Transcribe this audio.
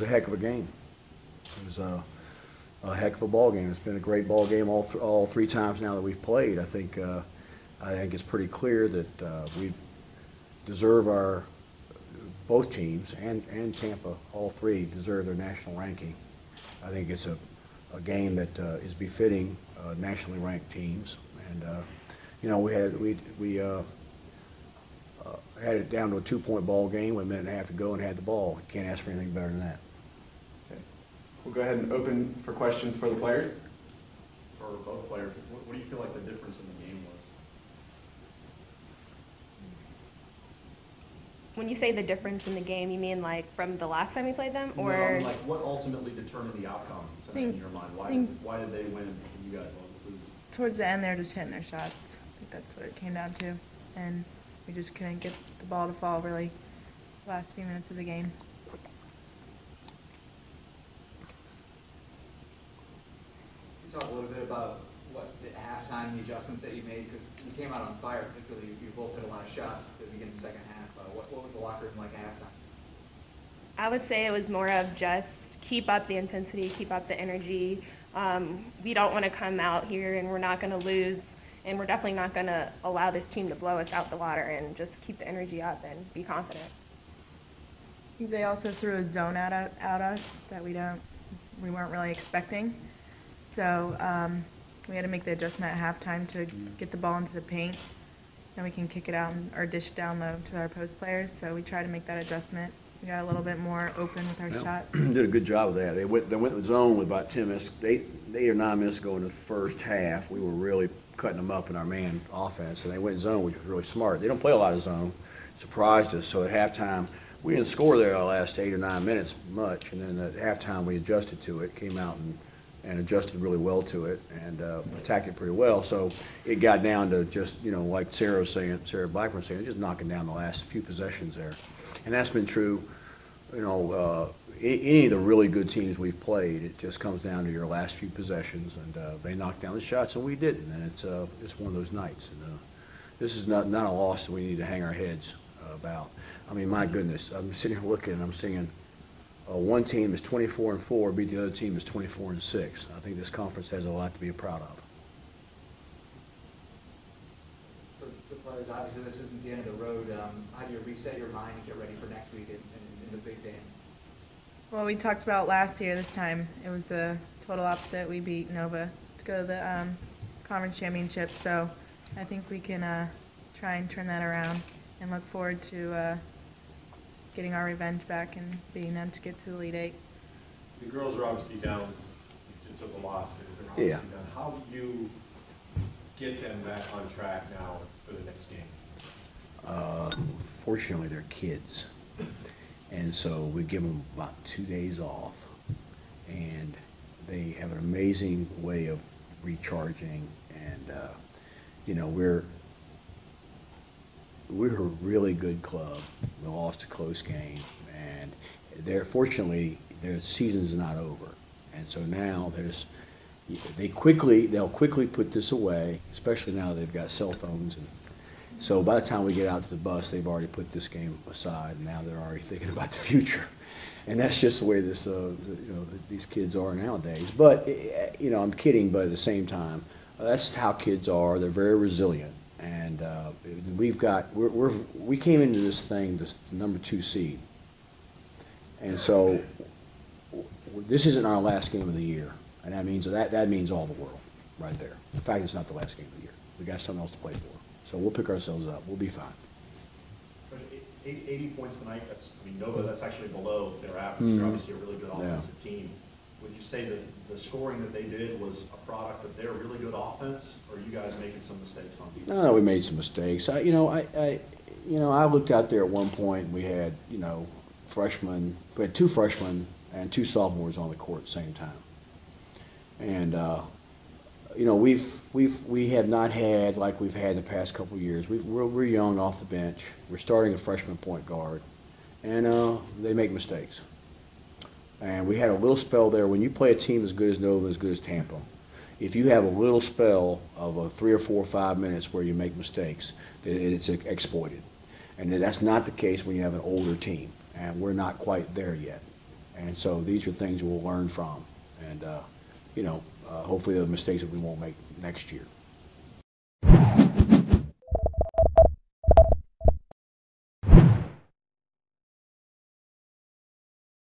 heck of a game. It was a heck of a ball game. It's been a great ball game all 3 times now that we've played. I think it's pretty clear that we deserve both teams and Tampa, all 3 deserve their national ranking. I think it's a game that is befitting nationally ranked teams, and we had it down to a 2-point ball game with a minute and a half to go and had the ball. You can't ask for anything better than that. Okay. We'll go ahead and open for questions for the players. For both players, what do you feel like the difference in the game was? When you say the difference in the game, you mean like from the last time we played them, or? No, like what ultimately determined the outcome in your mind? Why did they win and you guys lose? Towards the end, they're just hitting their shots. I think that's what it came down to, and we just couldn't get the ball to fall really the last few minutes of the game. Can you talk a little bit about what the halftime, the adjustments that you made, because you came out on fire, particularly you both hit a lot of shots to begin the second half. What was the locker room like at halftime? I would say it was more of just keep up the intensity, keep up the energy. We don't want to come out here and we're not going to lose, and we're definitely not going to allow this team to blow us out the water, and just keep the energy up and be confident. I think they also threw a zone at us that we weren't really expecting. So we had to make the adjustment at halftime to get the ball into the paint. Then we can kick it out or dish down low to our post players. So we tried to make that adjustment. We got a little bit more open with our shots. Did a good job of that. They went the zone with about 10 minutes, 8 or 9 minutes ago in the first half. We were really cutting them up in our man offense, and they went zone, which was really smart. They don't play a lot of zone. Surprised us. So at halftime, we didn't score there the last 8 or 9 minutes much, and then at halftime we adjusted to it, came out and adjusted really well to it, and attacked it pretty well. So it got down to just, like Sarah Blackburn was saying, just knocking down the last few possessions there. And that's been true, any of the really good teams we've played, it just comes down to your last few possessions, and they knocked down the shots, and we didn't, and it's just one of those nights. And this is not a loss that we need to hang our heads about. I mean, my goodness, I'm sitting here looking, and I'm seeing one team is 24-4, beat the other team is 24-6. I think this conference has a lot to be proud of. For the players, obviously this isn't the end of the road. How do you reset your mind and get ready for next week in the big dance? Well, we talked about last year. This time it was the total opposite. We beat Nova to go to the conference championship. So I think we can try and turn that around and look forward to getting our revenge back and being them to get to the Elite Eight. The girls are obviously down. It took a loss. They're obviously down. How do you get them back on track now for the next game? Fortunately, they're kids. And so we give them about 2 days off. And they have an amazing way of recharging. And, we're a really good club. We lost a close game. And fortunately, their season's not over. And so now they'll quickly put this away, especially now they've got cell phones. And so by the time we get out to the bus, they've already put this game aside, and now they're already thinking about the future. And that's just the way these kids are nowadays. But I'm kidding, but at the same time, that's how kids are. They're very resilient, and we came into this thing the number 2 seed, and so this isn't our last game of the year, and that means all the world right there. In fact, it's not the last game of the year. We got something else to play for, so we'll pick ourselves up. We'll be fine. But 80 points tonight. Nova. That's actually below their average. They're obviously a really good offensive team. Would you say that the scoring that they did was a product of their really good offense, or are you guys making some mistakes on defense? No, we made some mistakes. I looked out there at one point, and we had, freshmen. We had 2 freshmen and 2 sophomores on the court at the same time. And we have not had like we've had in the past couple of years. We're young off the bench. We're starting a freshman point guard, and they make mistakes. And we had a little spell there. When you play a team as good as Nova, as good as Tampa, if you have a little spell of 3 or 4 or 5 minutes where you make mistakes, it's exploited. And that's not the case when you have an older team, and we're not quite there yet. And so these are things we'll learn from, and hopefully the mistakes that we won't make next year.